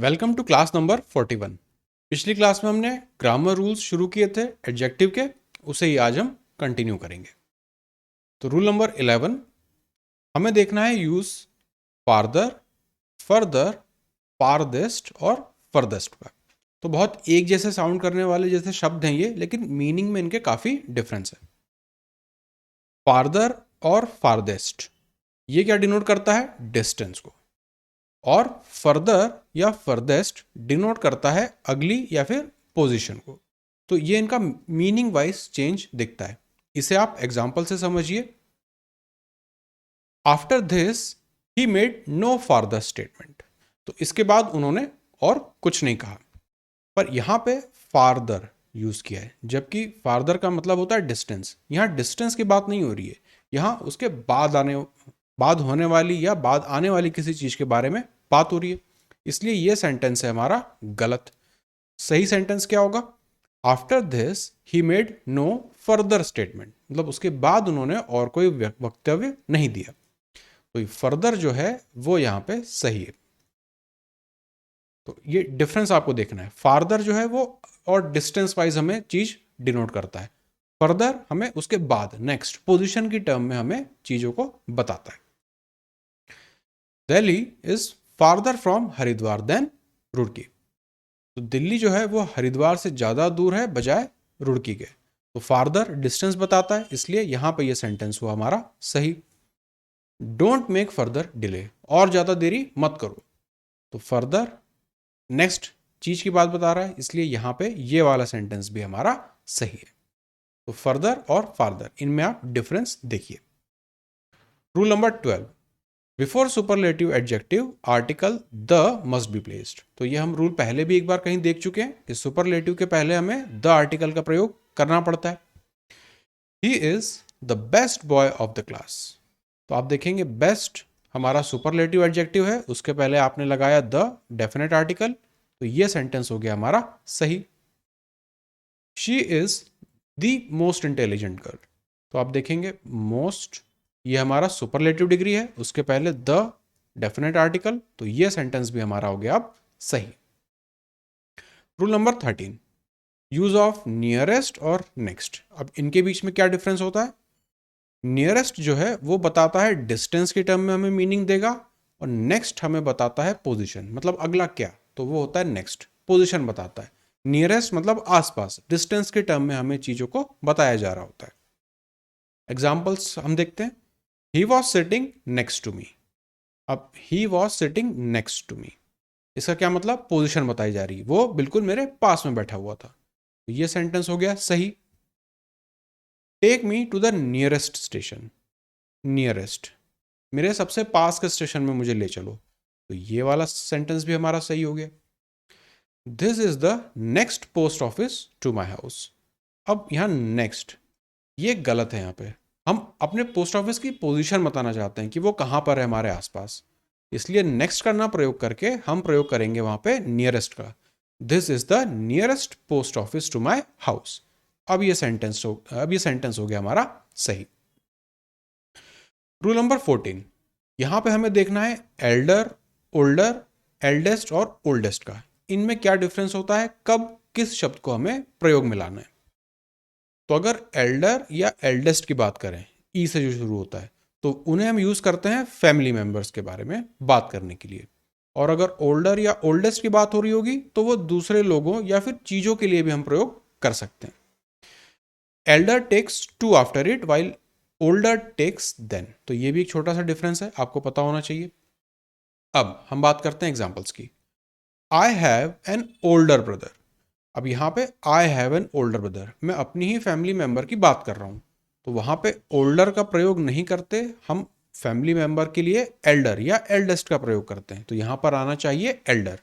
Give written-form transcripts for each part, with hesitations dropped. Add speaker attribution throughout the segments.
Speaker 1: Welcome to class number 41। पिछली class में हमने ग्रामर रूल्स शुरू किए थे एडजेक्टिव के, उसे ही आज हम कंटिन्यू करेंगे। तो रूल नंबर 11, हमें देखना है यूज फार्दर, फर्दर, फारदेस्ट और फर्देस्ट का। तो बहुत एक जैसे साउंड करने वाले जैसे शब्द हैं ये, लेकिन मीनिंग में इनके काफ़ी डिफरेंस है। फार्दर और फारदेस्ट ये क्या डिनोट करता है? डिस्टेंस को। और फर्दर या फर्देस्ट डिनोट करता है अगली या फिर पोजीशन को। तो ये इनका मीनिंग वाइज चेंज दिखता है। इसे आप एग्जांपल से समझिए। After this he made no farther statement. तो इसके बाद उन्होंने और कुछ नहीं कहा, पर यहां पे फार्दर यूज किया है, जबकि फार्दर का मतलब होता है डिस्टेंस। यहां डिस्टेंस की बात नहीं हो रही है, यहां उसके बाद होने वाली या बाद आने वाली किसी चीज के बारे में बात हो रही है। इसलिए यह सेंटेंस है हमारा गलत। सही सेंटेंस क्या होगा? After this he made no further statement, मतलब उसके बाद उन्होंने और कोई वक्तव्य नहीं दिया। तो फर्दर जो है वो यहां पे सही है। तो ये डिफरेंस आपको देखना है। फार्दर जो है वो और डिस्टेंस वाइज हमें चीज डिनोट करता है, फर्दर हमें उसके बाद नेक्स्ट पोजीशन की टर्म में हमें चीजों को बताता है। Delhi is farther from Haridwar than Roorkee. तो दिल्ली जो है वो हरिद्वार से ज्यादा दूर है बजाय रुड़की के। तो फार्दर डिस्टेंस बताता है, इसलिए यहां पे ये सेंटेंस हुआ हमारा सही। डोंट मेक फर्दर डिले, और ज्यादा देरी मत करो। तो फर्दर नेक्स्ट चीज की बात बता रहा है, इसलिए यहां पे ये वाला सेंटेंस भी हमारा सही है। तो फर्दर और फार्दर इनमें आप डिफरेंस देखिए। Rule number 12, before superlative adjective article the must be placed. तो ये हम रूल पहले भी एक बार कहीं देख चुके हैं कि सुपरलेटिव के पहले हमें द आर्टिकल का प्रयोग करना पड़ता है। He is the best boy of the class. तो आप देखेंगे बेस्ट हमारा सुपरलेटिव एडजेक्टिव है, उसके पहले आपने लगाया द डेफिनेट आर्टिकल, तो ये सेंटेंस हो गया हमारा सही। She is the most intelligent girl. तो आप देखेंगे मोस्ट ये हमारा सुपरलेटिव डिग्री है, उसके पहले द डेफिनेट आर्टिकल, तो ये सेंटेंस भी हमारा हो गया अब सही। Rule number 13, use of nearest और नेक्स्ट। अब इनके बीच में क्या डिफरेंस होता है? नियरेस्ट जो है वो बताता है डिस्टेंस की टर्म में हमें मीनिंग देगा, और नेक्स्ट हमें बताता है पोजीशन, मतलब अगला क्या, तो वो होता है नेक्स्ट, पोजीशन बताता है। नियरेस्ट मतलब आसपास, डिस्टेंस के टर्म में हमें चीजों को बताया जा रहा होता है। एग्जाम्पल्स हम देखते हैं। He was sitting next to me. अब he was sitting next to me, इसका क्या मतलब? पोजीशन बताई जा रही है, वो बिल्कुल मेरे पास में बैठा हुआ था। तो ये सेंटेंस हो गया सही। Take me to the nearest station. Nearest मेरे सबसे पास के स्टेशन में मुझे ले चलो, तो ये वाला सेंटेंस भी हमारा सही हो गया। This is the next post office to my house. अब यहां नेक्स्ट ये गलत है। यहां पे हम अपने पोस्ट ऑफिस की पोजीशन बताना चाहते हैं कि वो कहां पर है हमारे आसपास, इसलिए नेक्स्ट का ना प्रयोग करके हम प्रयोग करेंगे वहां पे नियरेस्ट का। This is the nearest post office to my house. अब ये सेंटेंस हो गया हमारा सही। रूल नंबर 14, यहां पे हमें देखना है एल्डर, ओल्डर, एल्डेस्ट और ओल्डेस्ट का। इनमें क्या डिफरेंस होता है, कब किस शब्द को हमें प्रयोग में लाना है। तो अगर एल्डर या एल्डेस्ट की बात करें, ई से जो शुरू होता है, तो उन्हें हम यूज करते हैं फैमिली मेंबर्स के बारे में बात करने के लिए। और अगर ओल्डर या ओल्डेस्ट की बात हो रही होगी तो वो दूसरे लोगों या फिर चीजों के लिए भी हम प्रयोग कर सकते हैं। Elder takes to after it while older takes than. तो ये भी एक छोटा सा डिफरेंस है, आपको पता होना चाहिए। अब हम बात करते हैं एग्जाम्पल्स की। I have an older brother. अब यहां पे I have an older brother, मैं अपनी ही फैमिली मेंबर की बात कर रहा हूं, तो वहां पे ओल्डर का प्रयोग नहीं करते, हम फैमिली मेंबर के लिए एल्डर या एल्डेस्ट का प्रयोग करते हैं। तो यहां पर आना चाहिए एल्डर।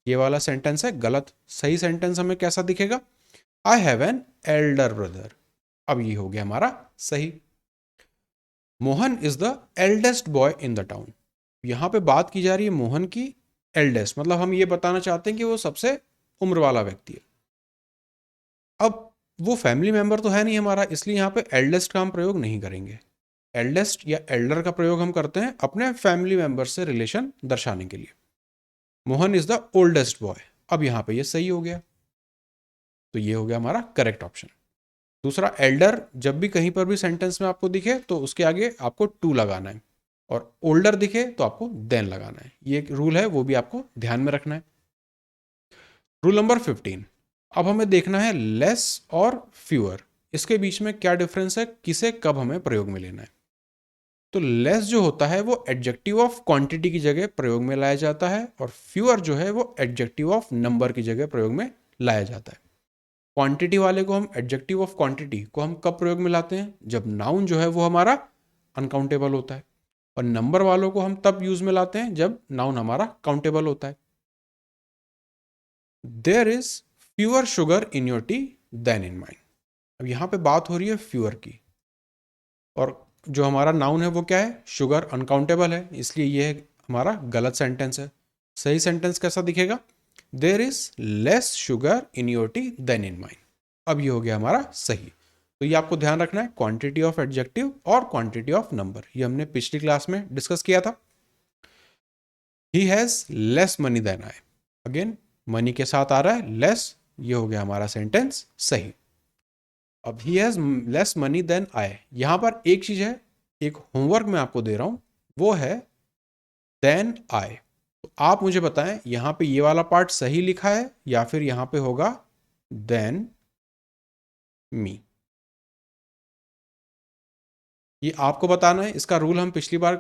Speaker 1: ये वाला सेंटेंस है गलत। सही सेंटेंस हमें कैसा दिखेगा? I have an elder brother. अब ये हो गया हमारा सही। Mohan is the eldest boy in the town. यहां पे बात की जा रही है मोहन की एल्डेस्ट, मतलब हम ये बताना चाहते हैं कि वो सबसे उम्र वाला व्यक्ति है। अब वो फैमिली मेंबर तो है नहीं हमारा, इसलिए यहां पे एल्डेस्ट का हम प्रयोग नहीं करेंगे। एल्डेस्ट या एल्डर का प्रयोग हम करते हैं अपने फैमिली मेंबर से रिलेशन दर्शाने के लिए। Mohan is the oldest boy. अब यहां पे ये सही हो गया, तो ये हो गया हमारा करेक्ट ऑप्शन। दूसरा, एल्डर जब भी कहीं पर भी सेंटेंस में आपको दिखे तो उसके आगे आपको टू लगाना है, और ओल्डर दिखे तो आपको देन लगाना है। ये एक रूल है, वो भी आपको ध्यान में रखना है। रूल नंबर 15, अब हमें देखना है लेस और फ्यूअर, इसके बीच में क्या डिफरेंस है, किसे कब हमें प्रयोग में लेना है। तो लेस जो होता है वो एडजेक्टिव ऑफ क्वांटिटी की जगह प्रयोग में लाया जाता है, और फ्यूअर जो है वो एडजेक्टिव ऑफ नंबर की जगह प्रयोग में लाया जाता है। क्वांटिटी वाले को हम, एडजेक्टिव ऑफ क्वांटिटी को हम कब प्रयोग में लाते हैं, जब नाउन जो है वो हमारा अनकाउंटेबल होता है, और नंबर वालों को हम तब यूज में लाते हैं जब नाउन हमारा काउंटेबल होता है। There is fewer sugar in your tea than in mine. अब यहां पे बात हो रही है फ्यूअर की, और जो हमारा नाउन है वो क्या है, शुगर, अनकाउंटेबल है, इसलिए ये हमारा गलत सेंटेंस है। सही सेंटेंस कैसा दिखेगा, there is less sugar in your tea than in mine. अब ये हो गया हमारा सही। तो ये आपको ध्यान रखना है, क्वांटिटी ऑफ एडजेक्टिव और क्वांटिटी ऑफ नंबर, ये हमने पिछली क्लास में डिस्कस किया था। He has less money than I, again money के साथ आ रहा है लेस, ये हो गया हमारा सेंटेंस सही। अब he has less money than I, यहां पर एक चीज है, एक होमवर्क मैं आपको दे रहा हूं, वो है देन आई। तो आप मुझे बताएं यहां पे ये वाला पार्ट सही लिखा है या फिर यहां पे होगा देन मी, ये आपको बताना है। इसका रूल हम पिछली बार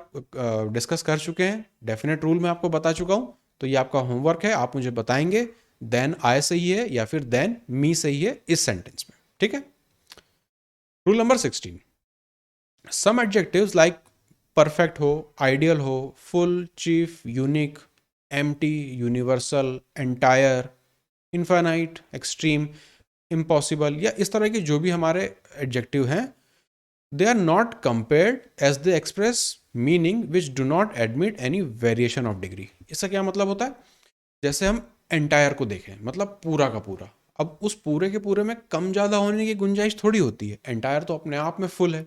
Speaker 1: डिस्कस कर चुके हैं, डेफिनेट रूल मैं आपको बता चुका हूं। तो ये आपका होमवर्क है, आप मुझे बताएंगे देन आई सही है या फिर देन मी सही है इस सेंटेंस में, ठीक है। रूल नंबर 16, सम एडजेक्टिव्स लाइक परफेक्ट हो, आइडियल हो, full, chief, unique, empty, universal, entire, infinite, extreme, impossible, या इस तरह के जो भी हमारे एडजेक्टिव हैं, they are not compared as they express meaning which do not admit any variation of degree। इसका क्या मतलब होता है, जैसे हम एंटायर को देखें, मतलब पूरा का पूरा, अब उस पूरे के पूरे में कम ज़्यादा होने की गुंजाइश थोड़ी होती है, एंटायर तो अपने आप में फुल है।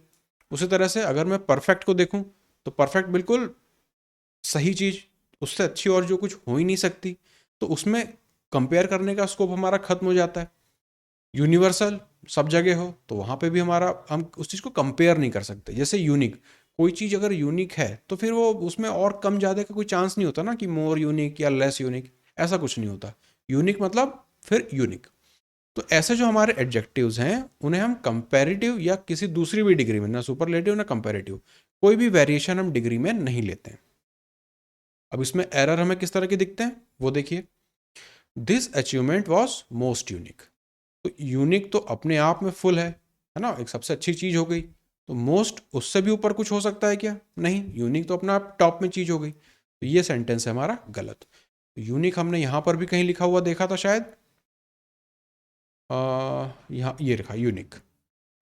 Speaker 1: उसी तरह से अगर मैं परफेक्ट को देखूं तो परफेक्ट बिल्कुल सही चीज़, उससे अच्छी और जो कुछ हो ही नहीं सकती, तो उसमें कंपेयर करने का स्कोप हमारा खत्म हो जाता है। यूनिवर्सल सब जगह हो तो वहाँ पे भी हमारा, हम उस चीज़ को कंपेयर नहीं कर सकते। जैसे यूनिक, कोई चीज़ अगर यूनिक है तो फिर वो उसमें और कम ज़्यादा का कोई चांस नहीं होता ना, कि मोर यूनिक या लेस यूनिक, ऐसा कुछ नहीं होता। यूनिक मतलब फिर यूनिक। तो ऐसे जो हमारे एडजेक्टिव्स हैं उन्हें हम कंपैरेटिव या किसी दूसरी भी डिग्री में, ना सुपरलेटिव ना कंपैरेटिव, कोई भी वेरिएशन हम डिग्री में नहीं लेते हैं। अब इसमें एरर हमें किस तरह के दिखते हैं वो देखिए, this achievement was most unique. तो यूनिक तो अपने आप में फुल है ना, एक सबसे अच्छी चीज हो गई। तो मोस्ट उससे भी ऊपर कुछ हो सकता है क्या, नहीं, यूनिक तो अपना आप टॉप में चीज हो गई। तो ये सेंटेंस है हमारा गलत। यूनिक हमने यहां पर भी कहीं लिखा हुआ देखा था शायद, यहाँ ये लिखा यूनिक,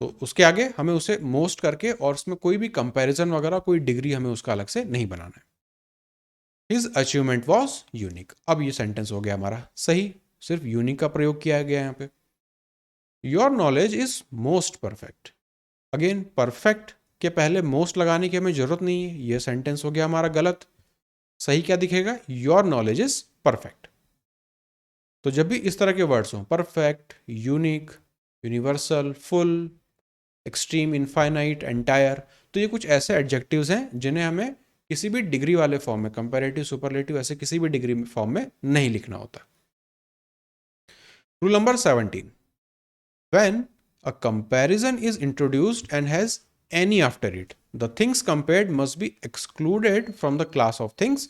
Speaker 1: तो उसके आगे हमें उसे मोस्ट करके और उसमें कोई भी कंपैरिजन वगैरह, कोई डिग्री हमें उसका अलग से नहीं बनाना है। हिज अचीवमेंट वॉज यूनिक, अब ये सेंटेंस हो गया हमारा सही, सिर्फ यूनिक का प्रयोग किया गया यहाँ पे। Your knowledge is most perfect, again perfect के पहले मोस्ट लगाने की हमें जरूरत नहीं है, ये सेंटेंस हो गया हमारा गलत। सही क्या दिखेगा, योर नॉलेज इज परफेक्ट। तो जब भी इस तरह के वर्ड्स हो, perfect, unique, universal, full, extreme, infinite, entire, तो ये कुछ ऐसे एडजेक्टिव्स हैं जिन्हें हमें किसी भी डिग्री वाले फॉर्म में, कंपैरेटिव, सुपरलेटिव, ऐसे किसी भी डिग्री फॉर्म में नहीं लिखना होता। Rule number 17, when a comparison is introduced and has any after it, the things compared must be excluded from the class of things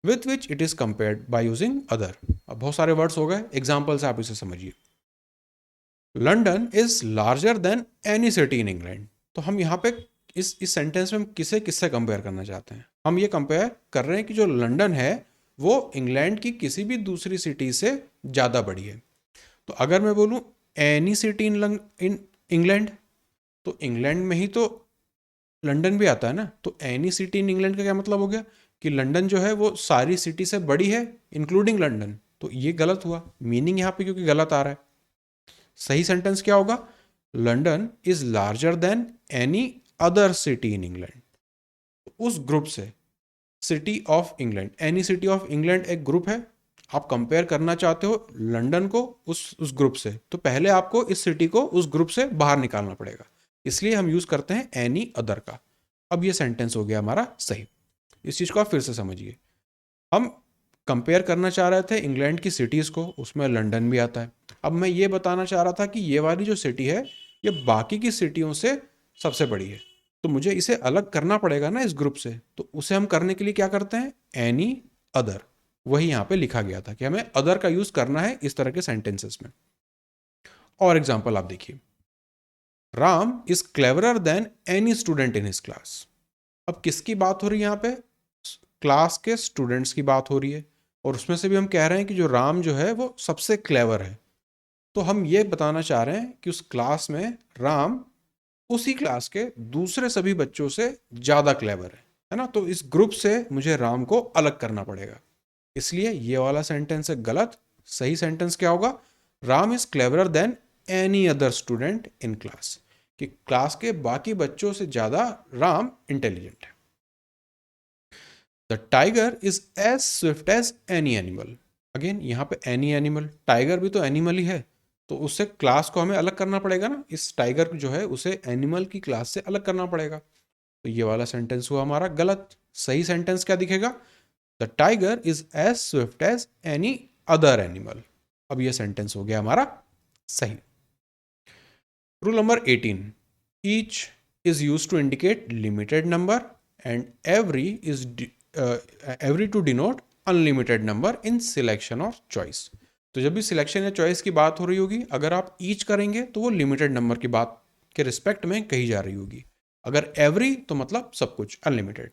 Speaker 1: with which it is compared by using other। अब बहुत सारे words हो गए, example से आप इसे समझिए। London is larger than any city in England, तो हम यहाँ पे इस सेंटेंस में हम किसे किससे कंपेयर करना चाहते हैं, हम ये कंपेयर कर रहे हैं कि जो लंदन है वो इंग्लैंड की किसी भी दूसरी सिटी से ज़्यादा बड़ी है। तो अगर मैं बोलूँ एनी सिटी इन इंग्लैंड, तो इंग्लैंड में ही तो लंदन भी आता है ना, तो एनी सिटी इन इंग्लैंड का क्या मतलब हो गया कि लंदन जो है वो सारी सिटी से बड़ी है इंक्लूडिंग लंदन। तो ये गलत हुआ, मीनिंग यहाँ पे क्योंकि गलत आ रहा है। सही सेंटेंस क्या होगा, London is larger than any other city in England. उस ग्रुप से city of England, any city of England एक ग्रुप है, आप कंपेयर करना चाहते हो लंदन को उस ग्रुप से, तो पहले आपको इस सिटी को उस ग्रुप से बाहर निकालना पड़ेगा, इसलिए हम यूज करते हैं एनी अदर का। अब ये सेंटेंस हो गया हमारा सही। इस चीज को आप फिर से समझिए, हम कंपेयर करना चाह रहे थे इंग्लैंड की सिटीज को, उसमें लंदन भी आता है। अब मैं ये बताना चाह रहा था कि ये वाली जो सिटी है ये बाकी की सिटियों से सबसे बड़ी है, तो मुझे इसे अलग करना पड़ेगा ना इस ग्रुप से। तो उसे हम करने के लिए क्या करते हैं, एनी अदर। वही यहां पे लिखा गया था कि हमें अदर का यूज करना है इस तरह के सेंटेंसेस में। और एग्जांपल आप देखिए, Ram is cleverer than any student in his class. अब किसकी बात हो रही है यहाँ पे, क्लास के स्टूडेंट्स की बात हो रही है, और उसमें से भी हम कह रहे हैं कि जो राम जो है वो सबसे क्लेवर है। तो हम ये बताना चाह रहे हैं कि उस क्लास में राम उसी क्लास के दूसरे सभी बच्चों से ज्यादा क्लेवर है ना। तो इस ग्रुप से मुझे राम को अलग करना पड़ेगा, इसलिए ये वाला सेंटेंस है गलत। सही सेंटेंस क्या होगा, Ram is cleverer than any other student in class, कि क्लास के बाकी बच्चों से ज्यादा राम इंटेलिजेंट है। The tiger is as swift as any animal. Again यहाँ पे एनी एनिमल, टाइगर भी तो एनिमल ही है, तो उससे क्लास को हमें अलग करना पड़ेगा ना, इस टाइगर जो है उसे एनिमल की क्लास से अलग करना पड़ेगा। तो ये वाला सेंटेंस हुआ हमारा गलत। सही सेंटेंस क्या दिखेगा, the tiger is as swift as any other animal. अब ये सेंटेंस हो गया हमारा सही। Rule number 18, each is use to indicate limited number and every to denote unlimited number in selection of choice. तो जब भी सिलेक्शन या चॉइस की बात हो रही होगी, अगर आप ईच करेंगे तो वो लिमिटेड नंबर की बात के रिस्पेक्ट में कही जा रही होगी, अगर एवरी तो मतलब सब कुछ अनलिमिटेड।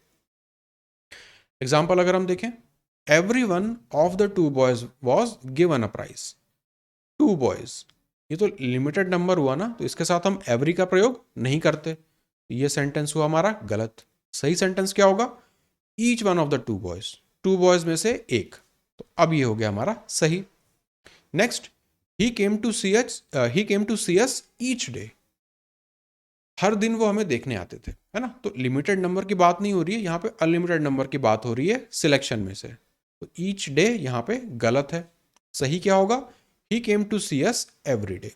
Speaker 1: एग्जाम्पल अगर हम देखें, every one of the two boys was given a prize. Two boys, ये तो लिमिटेड नंबर हुआ ना, तो इसके साथ हम एवरी का प्रयोग नहीं करते, ये सेंटेंस हुआ हमारा गलत। सही सेंटेंस क्या होगा, each one of the two boys में से एक। तो अब ये हो गया हमारा सही। Next, he came to see us each day. हर दिन वो हमें देखने आते थे, है ना। तो लिमिटेड नंबर की बात नहीं हो रही है यहाँ पे, अनलिमिटेड नंबर की बात हो रही है सिलेक्शन में से। तो ईच डे यहाँ पे गलत है। सही क्या होगा, he came to see us every day.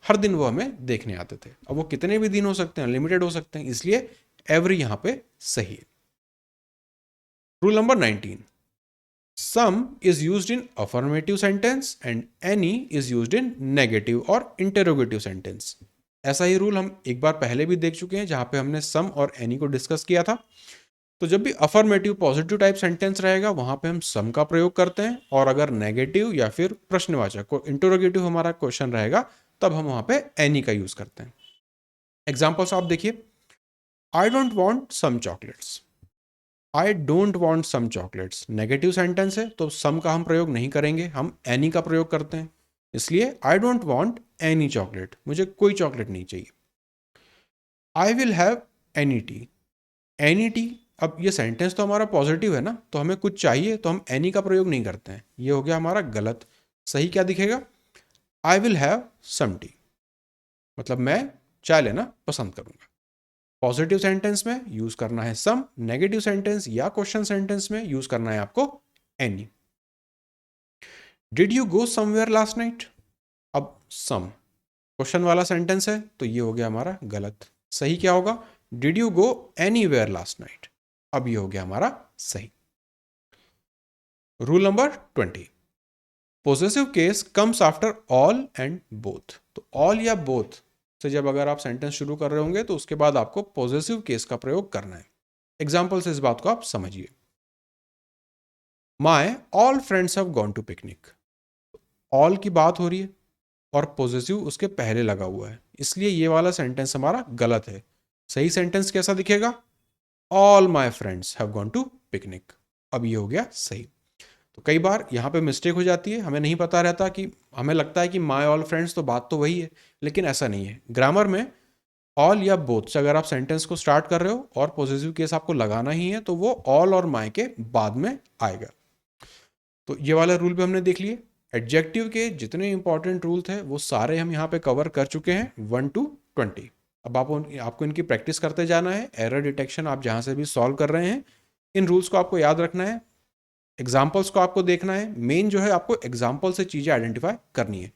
Speaker 1: हर दिन वो हमें देखने आते थे। अब वो कितने भी दिन हो सकते हैं, अनलिमिटेड हो सकते हैं, इसलिए एवरी यहाँ पे सही है। Rule number 19, some is used in affirmative sentence and any is used in negative और इंटेरोगेटिव सेंटेंस। ऐसा ही रूल हम एक बार पहले भी देख चुके हैं, जहां पे हमने सम और एनी को डिस्कस किया था। तो जब भी अफर्मेटिव पॉजिटिव टाइप सेंटेंस रहेगा वहां पे हम सम का प्रयोग करते हैं, और अगर नेगेटिव या फिर प्रश्नवाचक को इंटरोगेटिव हमारा क्वेश्चन रहेगा तब हम वहां पे एनी का यूज करते हैं। एग्जाम्पल्स आप देखिए, I don't want some chocolates. I don't want some chocolates negative sentence है, तो सम का हम प्रयोग नहीं करेंगे, हम एनी का प्रयोग करते हैं। इसलिए आई डोंट वॉन्ट एनी चॉकलेट, मुझे कोई चॉकलेट नहीं चाहिए। आई will have any T. Any T, अब ये सेंटेंस तो हमारा पॉजिटिव है ना, तो हमें कुछ चाहिए तो हम एनी का प्रयोग नहीं करते हैं, ये हो गया हमारा गलत। सही क्या दिखेगा, I will have some tea, मतलब मैं चाय लेना पसंद करूंगा। पॉजिटिव सेंटेंस में यूज करना है सम, नेगेटिव सेंटेंस या क्वेश्चन सेंटेंस में यूज करना है आपको any. Did you go somewhere last night. अब सम क्वेश्चन वाला सेंटेंस है, तो ये हो गया हमारा गलत। सही क्या होगा, did you go anywhere last night. अब ये हो गया हमारा सही। Rule number 20, possessive case comes after all and both. तो ऑल या बोथ से जब अगर आप सेंटेंस शुरू कर रहे होंगे तो उसके बाद आपको पोजेसिव केस का प्रयोग करना है। एग्जाम्पल से इस बात को आप समझिए, my all friends have gone to picnic. All की बात हो रही है और पॉजिटिव उसके पहले लगा हुआ है, इसलिए ये वाला सेंटेंस हमारा गलत है। सही सेंटेंस कैसा दिखेगा, all my friends have gone to picnic. अब ये हो गया सही। तो कई बार यहाँ पे मिस्टेक हो जाती है, हमें नहीं पता रहता, कि हमें लगता है कि माई ऑल फ्रेंड्स, तो बात तो वही है, लेकिन ऐसा नहीं है। ग्रामर में ऑल या बोथ से अगर आप सेंटेंस को स्टार्ट कर रहे हो और पॉजिटिव केस आपको लगाना ही है, तो वो ऑल और माई के बाद में आएगा। तो ये वाला रूल भी हमने देख लिए। एडजेक्टिव के जितने इंपॉर्टेंट रूल थे वो सारे हम यहाँ पे कवर कर चुके हैं 1 to 20। अब आपको इनकी प्रैक्टिस करते जाना है। एरर डिटेक्शन आप जहाँ से भी सॉल्व कर रहे हैं, इन रूल्स को आपको याद रखना है। एग्जाम्पल्स को आपको देखना है, मेन जो है आपको एग्जाम्पल से चीज़ें आइडेंटिफाई करनी है।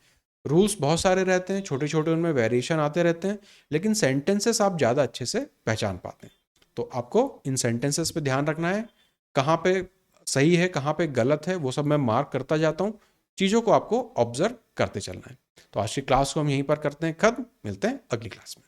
Speaker 1: रूल्स बहुत सारे रहते हैं, छोटे छोटे उनमें वेरिएशन आते रहते हैं, लेकिन सेंटेंसेस आप ज़्यादा अच्छे से पहचान पाते हैं। तो आपको इन सेंटेंसेस पे ध्यान रखना है, कहाँ पे सही है कहाँ पे गलत है वो सब मैं मार्क करता जाता हूँ, चीज़ों को आपको ऑब्जर्व करते चलना है। तो आज की क्लास को हम यहीं पर करते हैं खत्म, मिलते हैं अगली क्लास में।